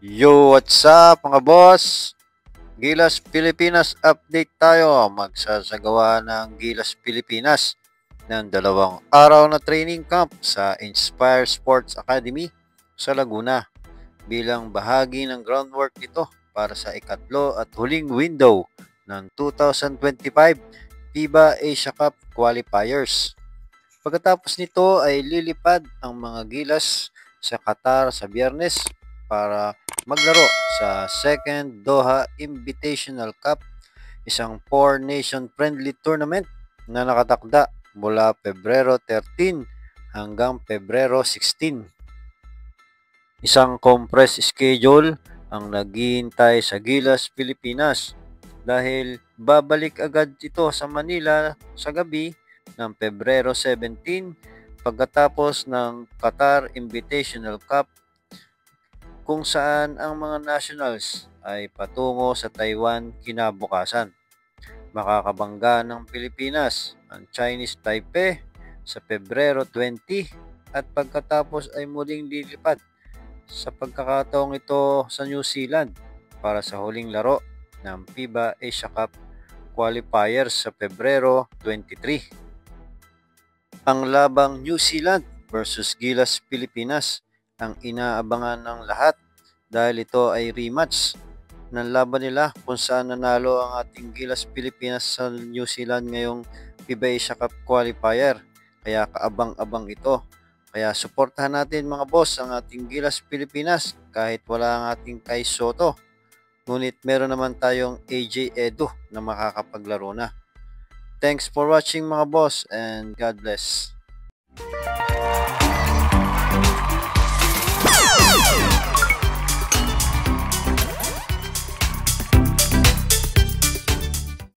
Yo, what's up mga boss? Gilas Pilipinas update tayo. Magsasagawa ng Gilas Pilipinas ng 2 araw na training camp sa Inspire Sports Academy sa Laguna bilang bahagi ng groundwork nito para sa ikatlo at huling window ng 2025 FIBA Asia Cup qualifiers. Pagkatapos nito ay lilipad ang mga Gilas sa Qatar sa Biyernes para maglaro sa Second Doha Invitational Cup, isang 4-nation friendly tournament na nakatakda mula Pebrero 13 hanggang Pebrero 16. Isang compressed schedule ang naghihintay sa Gilas Pilipinas dahil babalik agad ito sa Manila sa gabi ng Pebrero 17 pagkatapos ng Qatar Invitational Cup, kung saan ang mga nationals ay patungo sa Taiwan kinabukasan. Makakabangga ng Pilipinas ang Chinese Taipei sa Pebrero 20 at pagkatapos ay muling lilipad sa pagkakataong ito sa New Zealand para sa huling laro ng FIBA Asia Cup qualifiers sa Pebrero 23. Ang labang New Zealand versus Gilas Pilipinas ang inaabangan ng lahat dahil ito ay rematch ng laban nila kung saan nanalo ang ating Gilas Pilipinas sa New Zealand ngayong FIBA Asia Cup qualifier. Kaya kaabang-abang ito. Kaya suportahan natin mga boss ang ating Gilas Pilipinas kahit wala ang ating Kai Soto. Ngunit meron naman tayong AJ Edo na makakapaglaro na. Thanks for watching mga boss and God bless.